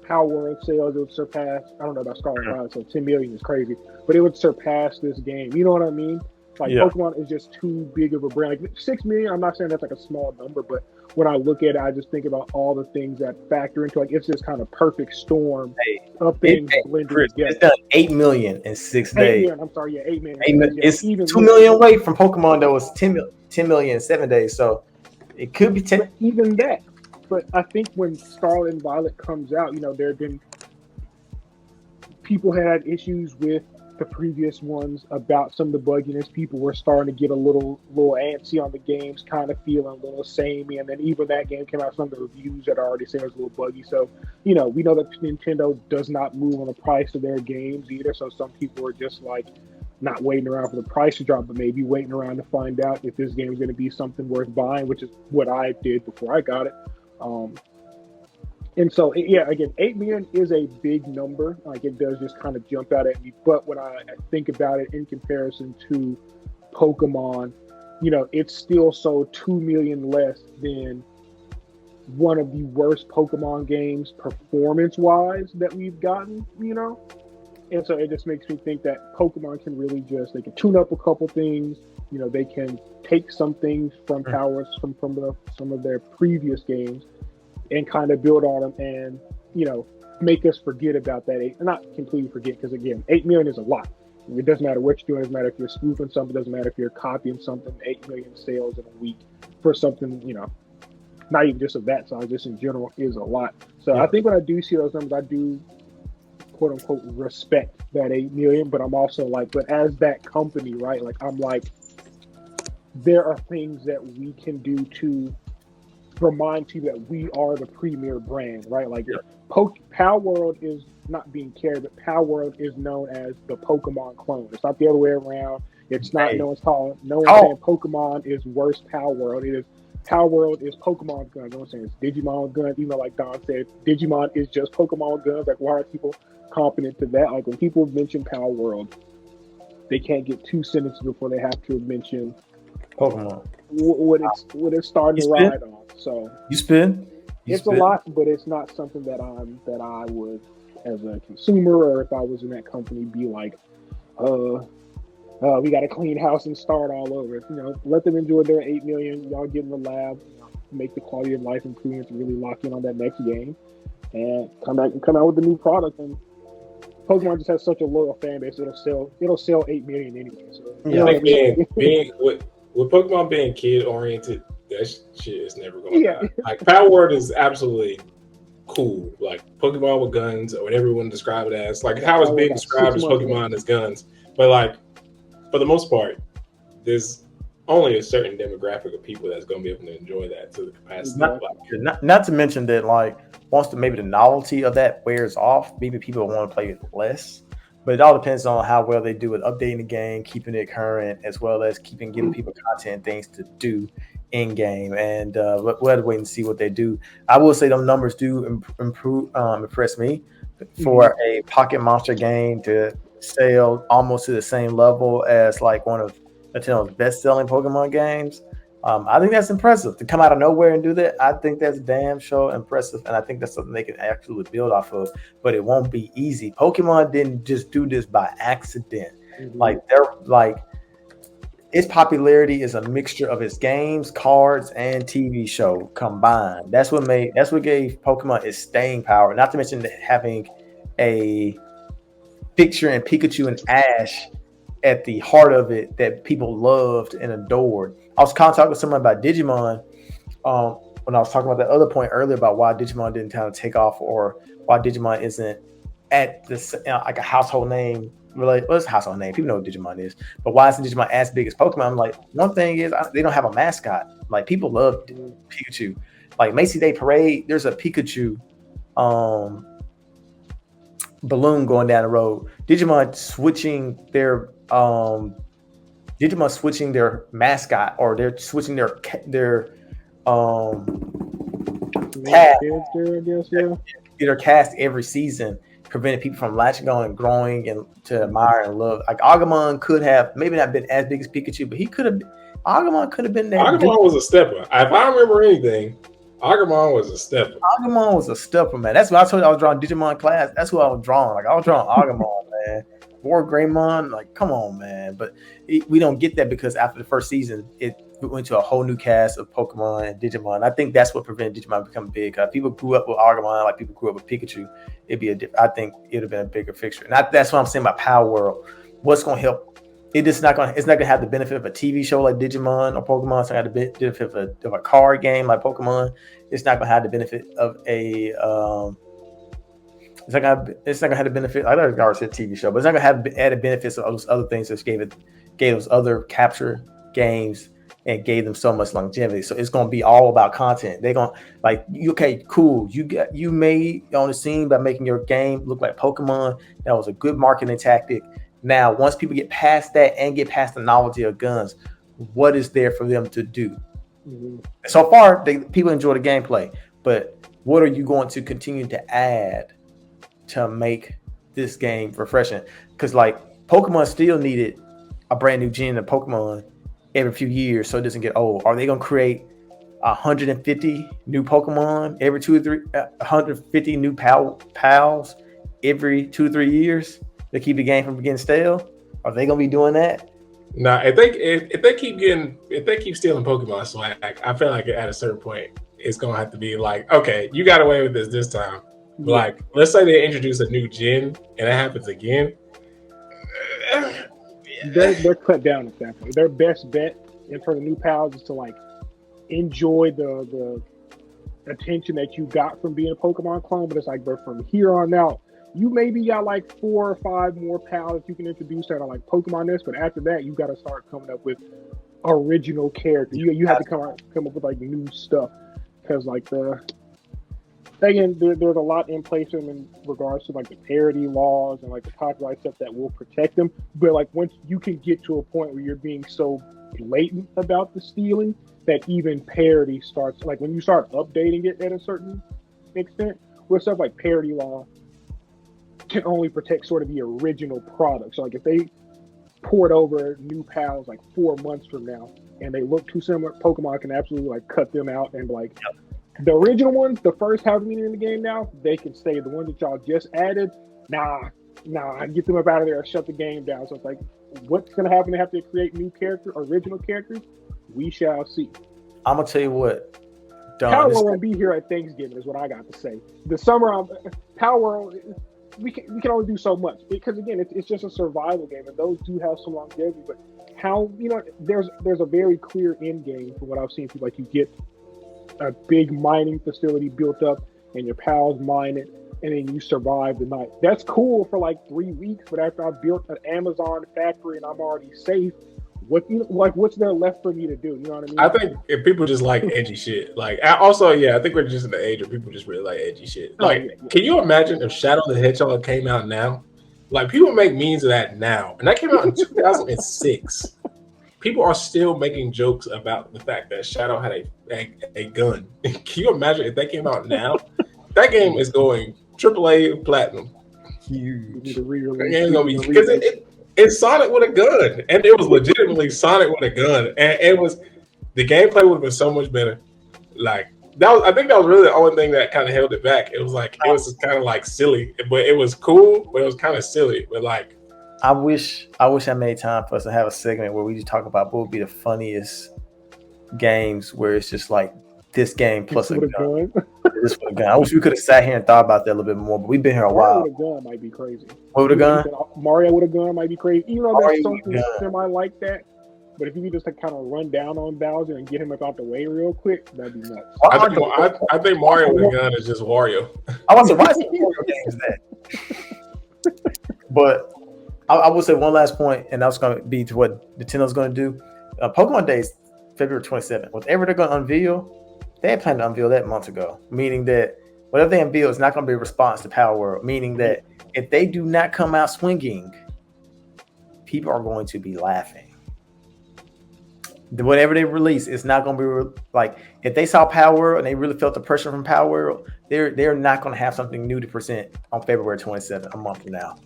Palworld sales. It would surpass, I don't know about Scarlet Violet, so 10 million is crazy, but it would surpass this game. You know what I mean? Like Pokemon is just too big of a brand. Like 6 million, I'm not saying that's like a small number, but when I look at it, I just think about all the things that factor into it's this kind of perfect storm of things blended together. It's done 8 million in 6 days. I'm sorry, 8 million. 8 million. It's even 2 million away from Pokemon that was 10 million in 7 days. So it could be 10. But even that. But I think when Scarlet and Violet comes out, there have been people had issues with the previous ones about some of the bugginess. People were starting to get a little antsy on the games, kind of feeling a little samey. And then even that game came out, some of the reviews that already said it was a little buggy. So, we know that Nintendo does not move on the price of their games either. So some people are just like not waiting around for the price to drop, but maybe waiting around to find out if this game is going to be something worth buying, which is what I did before I got it. And so, again, 8 million is a big number. Like, it does just kind of jump out at me. But when I think about it in comparison to Pokemon, it's still sold 2 million less than one of the worst Pokemon games performance-wise that we've gotten, And so it just makes me think that Pokemon can really they can tune up a couple things. They can take some things from some of their previous games and kind of build on them and, make us forget about that not completely forget, because again, 8 million is a lot. It doesn't matter what you're doing. It doesn't matter if you're spoofing something. It doesn't matter if you're copying something. 8 million sales in a week for something, not even just of that size, just in general, is a lot. So I think when I do see those numbers, I do, quote unquote, respect that 8 million. But I'm also but as that company, right? I'm there are things that we can do to remind you that we are the premier brand, right? Palworld is not being carried, but Palworld is known as the Pokemon clone. It's not the other way around. It's not no one's saying Pokemon is worse Palworld. It is Palworld is Pokemon guns. No one's saying it's Digimon guns, even though like Don said, Digimon is just Pokemon guns. Why are people confident to that? When people mention Palworld, they can't get 2 sentences before they have to mention Pokemon. What it's starting to ride on. So you spin. It's a lot, but it's not something that I would, as a consumer, or if I was in that company, be like, we got to clean house and start all over. Let them enjoy their 8 million. Y'all get in the lab, make the quality of life improvements, really lock in on that next game, and come out with a new product. And Pokemon just has such a loyal fan base; it'll sell 8 million anyway. So, with Pokemon being kid oriented, that shit is never going to die. Palworld is absolutely cool. Pokemon with guns, or whatever you want to describe it as. How it's being described as Pokemon as guns. But for the most part, there's only a certain demographic of people that's going to be able to enjoy that to the capacity. Not to mention that once maybe the novelty of that wears off, maybe people want to play it less. But it all depends on how well they do with updating the game, keeping it current, as well as giving people content, things to do in game. And we'll have to wait and see what they do. I will say them numbers do impress me for a Pocket Monster game to sell almost to the same level as one of Nintendo's best-selling Pokemon games. I think that's impressive to come out of nowhere and do that. I think that's damn sure impressive, and I think that's something they can actually build off of. But it won't be easy. Pokemon didn't just do this by accident. Its popularity is a mixture of its games, cards, and TV show combined. That's what gave Pokemon its staying power. Not to mention having a picture in Pikachu and Ash at the heart of it that people loved and adored. I was kind of talking to someone about Digimon when I was talking about that other point earlier about why Digimon didn't kind of take off, or why Digimon isn't at this a household name. Well, it's a household name. People know what Digimon is, but why isn't Digimon as big as Pokemon? One thing is they don't have a mascot. People love Pikachu. Macy Day Parade, there's a Pikachu balloon going down the road. Digimon switching their mascot, or they're switching their cast every season, preventing people from latching on and growing and to admire and love. Agumon could have maybe not been as big as Pikachu, but Agumon could have been there. Agumon was a stepper. If I remember anything, Agumon was a stepper. Agumon was a stepper, man. That's what I told you. I was drawing Digimon class. That's who I was drawing. I was drawing Agumon, man. War Greymon, come on, man. But we don't get that because after the first season, it went to a whole new cast of Pokemon and Digimon. I think that's what prevented Digimon becoming big. People grew up with Agumon like people grew up with Pikachu. I think it would have been a bigger fixture. And that's what I'm saying about Palworld. What's going to help? It's not going to have the benefit of a TV show like Digimon or Pokemon. It's not going to have the benefit of a card game like Pokemon. It's not going to have the benefit of a it's not gonna have the benefit. I already said TV show, but it's not gonna have added benefits of those other things that gave those other capture games and gave them so much longevity. So it's gonna be all about content. They're gonna okay, cool. You made on the scene by making your game look like Pokemon. That was a good marketing tactic. Now, once people get past that and get past the novelty of guns, what is there for them to do? Mm-hmm. So far, people enjoy the gameplay, but what are you going to continue to add to make this game refreshing? Because Pokemon still needed a brand new gen of Pokemon every few years so it doesn't get old. Are they going to create 150 new Pokemon every 2 or 3, 150 new pals every 2 or 3 years? to keep the game from getting stale? Are they gonna be doing that? Nah, if they keep stealing Pokemon swag, I feel like at a certain point it's gonna have to be like, okay, you got away with this time. Yeah. Like, let's say they introduce a new gen and it happens again. They're cut down at that point. Their best bet in for the new pals is to like enjoy the attention that you got from being a Pokemon clone, but it's like, but from here on out, you maybe got like 4 or 5 more pals you can introduce that are like Pokemon-esque, but after that, you got to start coming up with original characters. You have to come up with like new stuff, because like there's a lot in place in regards to like the parody laws and like the copyright stuff that will protect them. But like once you can get to a point where you're being so blatant about the stealing that even parody starts, like when you start updating it at a certain extent, with stuff like parody law can only protect sort of the original product. So like if they port over new pals like 4 months from now and they look too similar, Pokemon can absolutely like cut them out and like the original ones, the first however many in the game now, they can stay. The ones that y'all just added, nah, get them up out of there and shut the game down. So it's like, what's gonna happen? They have to create new original characters. We shall see. I'm gonna tell you what. Palworld won't be here at Thanksgiving, is what I got to say. The summer, Palworld, we can only do so much because again, it's just a survival game, and those do have some longevity. But how there's a very clear end game from what I've seen. Like you get a big mining facility built up, and your pals mine it, and then you survive the night. That's cool for like 3 weeks, but after I've built an Amazon factory and I'm already safe, what's there left for me to do? You know what I mean? I think if people just like edgy shit, like also, I think we're just in the age where people just really like edgy shit. Like, can you imagine if Shadow the Hedgehog came out now? Like, people make memes of that now, and that came out in 2006. People are still making jokes about the fact that Shadow had a gun. Can you imagine if that came out now? That game is going AAA platinum. Huge. Because it's Sonic with a gun, and it was legitimately Sonic with a gun, and the gameplay would have been so much better. Like I think that was really the only thing that kind of held it back. It was kind of like silly, but it was cool, but it was kind of silly. But like, I wish I made time for us to have a segment where we just talk about what would be the funniest games where it's just like this game plus a gun. This with a gun. I wish we could have sat here and thought about that a little bit more, but we've been here a while. Mario with a gun might be crazy. What with a gun? Mario with a gun might be crazy. Even though that's something semi like that. But if you could just like kind of run down on Bowser and get him out the way real quick, that'd be nuts. I think Mario with a gun is just Wario. I was surprised Mario games that. But I will say one last point, and that's going to be to what Nintendo's going to do. Pokemon Days, February 27th. Whatever they're going to unveil, they had planned to unveil that months ago. Meaning that whatever they unveil is not going to be a response to Palworld. Meaning that if they do not come out swinging, people are going to be laughing. Whatever they release, it's not going to be like if they saw Palworld and they really felt the pressure from Palworld, they're not going to have something new to present on February 27th, a month from now.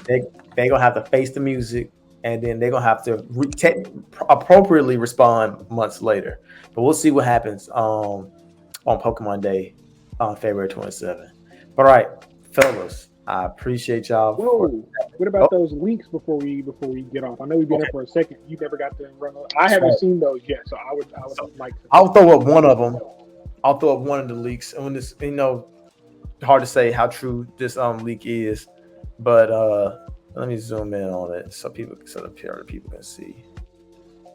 They're going to have to face the music, and then they're going to have to appropriately respond months later. But we'll see what happens on Pokemon Day on February 27th. All right, fellas, I appreciate y'all. Whoa, what about those leaks before we get off? I know we've been here for a second. You never got to run. I haven't seen those yet, so I would like to. I'll throw up one of them. I'll throw up one of the leaks. And when this, hard to say how true this leak is, but let me zoom in on it so people can see.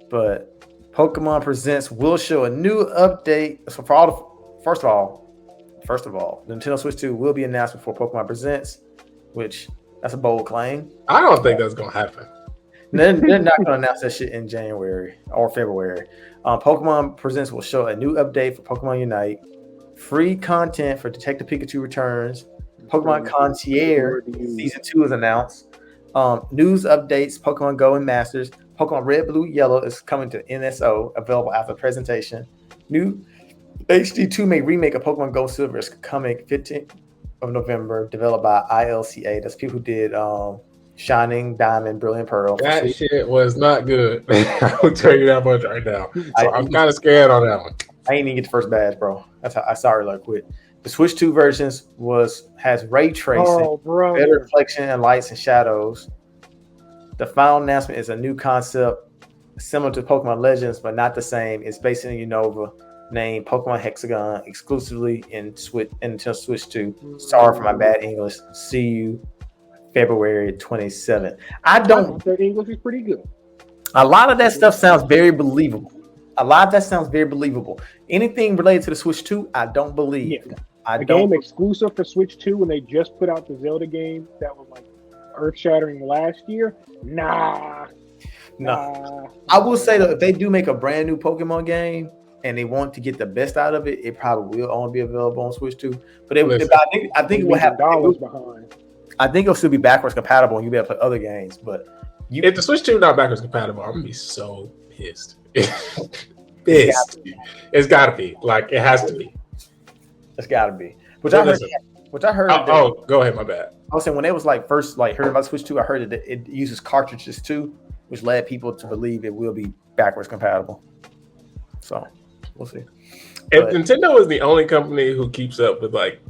But Pokemon Presents will show a new update. So first of all, Nintendo Switch 2 will be announced before Pokemon Presents, which that's a bold claim. I don't think that's gonna happen. They're not gonna announce that shit in January or February. Pokemon Presents will show a new update for Pokemon Unite, free content for Detective Pikachu Returns, Pokemon Concierge Season 2 is announced, news updates, Pokemon Go and Masters, Pokemon Red, Blue, Yellow is coming to NSO, available after the presentation. New HD 2 remake of Pokemon Go Silver is coming 15th of November, developed by ILCA. That's people who did Shining, Diamond, Brilliant Pearl. That shit was not good. I'll tell you that much right now. So I'm kind of scared on that one. I ain't even get the first badge, bro. That's how I saw it like quit. The Switch 2 versions has ray tracing, Oh, bro. better reflection and lights and shadows. The final announcement is a new concept similar to Pokemon Legends, but not the same. It's based in Unova, named Pokemon Hexagon, exclusively in Nintendo Switch 2. Sorry for my bad English. See you February 27th. I thought their English is pretty good. A lot of that stuff sounds very believable. Anything related to the Switch 2, I don't believe. Yeah. Game exclusive for Switch 2 when they just put out the Zelda game that was like earth-shattering last year. Nah. I will say that if they do make a brand new Pokemon game and they want to get the best out of it, it probably will only be available on Switch 2. But I think it will have dollars behind. I think it'll still be backwards compatible and you'll be able to play other games. But if the Switch 2 is not backwards compatible, I'm gonna be so pissed. It's gotta be. Like it has to be. It's gotta be. Which I heard. Go ahead, my bad. I was saying when they was like first heard about Switch 2, I heard that it uses cartridges too, which led people to believe it will be backwards compatible. So we'll see. If Nintendo is the only company who keeps up with like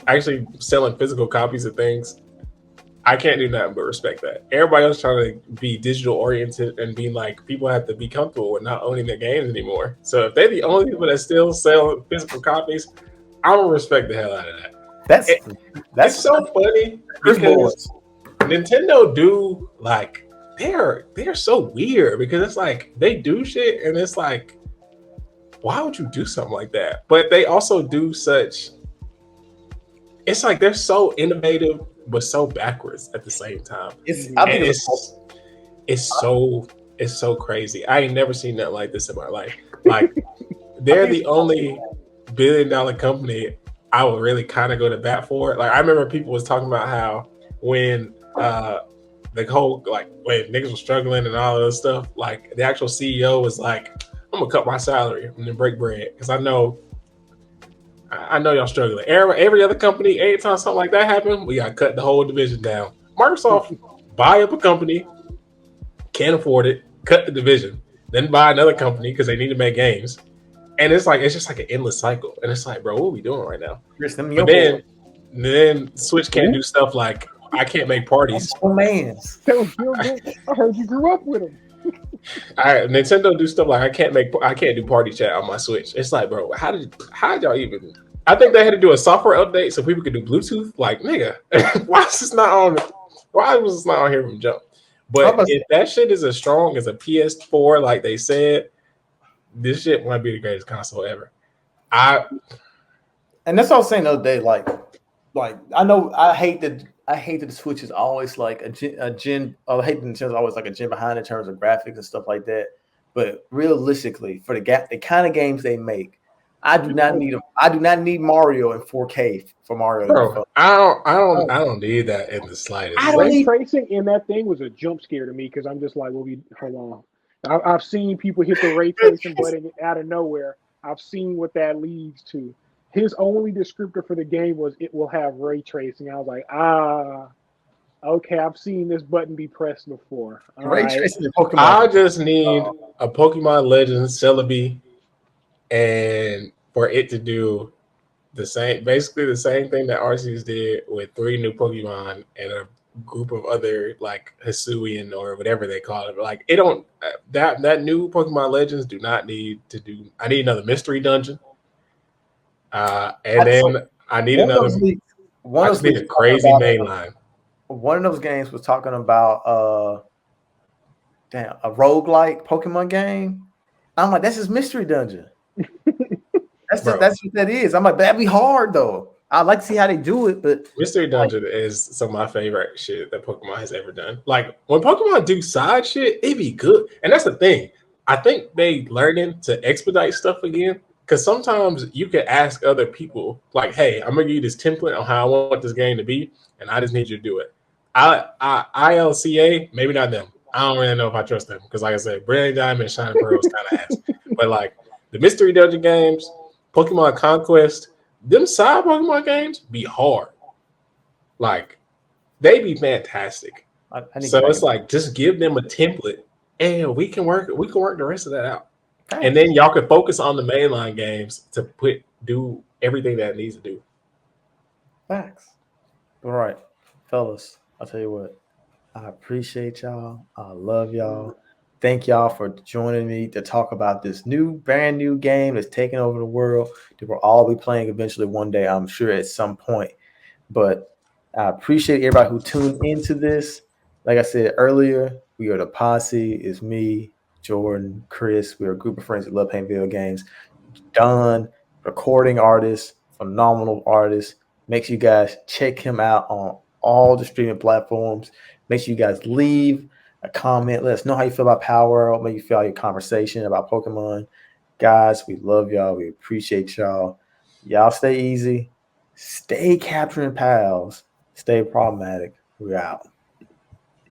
actually selling physical copies of things, I can't do nothing but respect that. Everybody else trying to be digital oriented and being like people have to be comfortable with not owning their games anymore. So if they're the only people that still sell physical copies, I'm gonna respect the hell out of that. That's so funny because Nintendo do like they're so weird because it's like they do shit and it's like why would you do something like that? But they also do such. It's like they're so innovative but so backwards at the same time. It's so crazy. I ain't never seen nothing like this in my life. Like they're the only billion-dollar company I would really kind of go to bat for. Like I remember people was talking about how when the whole like when niggas were struggling and all of this stuff, like the actual CEO was like, I'm gonna cut my salary and then break bread because I know y'all struggling. Every other company, anytime something like that happened, we got cut the whole division down. Microsoft buy up a company, can't afford it, cut the division, then buy another company because they need to make games. And it's just like an endless cycle. And it's like, bro, what are we doing right now? But then Switch can't do stuff like I can't make parties. Oh man, I heard you grew up with them. Nintendo do stuff like I can't do party chat on my Switch. It's like, bro, how did y'all even? I think they had to do a software update so people could do Bluetooth. Like, nigga, why was this not on here from jump? But if that shit is as strong as a PS4, like they said, this shit might be the greatest console ever. And that's what I was saying the other day. Like I know I hate that the Switch is always like a gen. I hate that Nintendo's always like a gen behind in terms of graphics and stuff like that. But realistically, for the kind of games they make, I do not need Mario in 4K for Mario. Bro, I don't need that in the slightest. Ray tracing in that thing was a jump scare to me because I'm just like, hold on. I've seen people hit the ray tracing button out of nowhere. I've seen what that leads to. His only descriptor for the game was it will have ray tracing. I was like, okay, I've seen this button be pressed before. Ray tracing in Pokemon. I just need a Pokemon Legends Celebi and for it to do basically the same thing that Arceus did with 3 new Pokemon and a group of other like Hisuian or whatever they call it. Like it don't that new Pokemon Legends do not need to do. I need another mystery dungeon. And then I need another. I just need a crazy mainline. One of those games was talking about a roguelike Pokemon game. I'm like, that's his mystery dungeon. That's what that is. I'm like, that'd be hard though. I'd like to see how they do it, but mystery dungeon is some of my favorite shit that Pokemon has ever done. Like when Pokemon do side shit, it be good. And that's the thing. I think they learning to expedite stuff again. Because sometimes you can ask other people, like, hey, I'm going to give you this template on how I want this game to be, and I just need you to do it. ILCA, maybe not them. I don't really know if I trust them. Because like I said, Brilliant Diamond, Shining Pearl is kind of ass. But like the Mystery Dungeon games, Pokemon Conquest, them side Pokemon games be hard. Like, they be fantastic. So it's like, just give them a template, and we can work the rest of that out. And then y'all can focus on the mainline games to do everything that it needs to do. Facts. All right, fellas. I'll tell you what. I appreciate y'all. I love y'all. Thank y'all for joining me to talk about this brand new game that's taking over the world that we'll all be playing eventually one day, I'm sure at some point. But I appreciate everybody who tuned into this. Like I said earlier, we are the posse. It's me, Jordan, Kris. We're a group of friends that love playing video games. Don, recording artist, phenomenal artist. Make sure you guys check him out on all the streaming platforms. Make sure you guys leave a comment. Let us know how you feel about Palworld. Make you feel your conversation about Pokemon. Guys, we love y'all. We appreciate y'all. Y'all stay easy. Stay capturing pals. Stay problematic. We're out.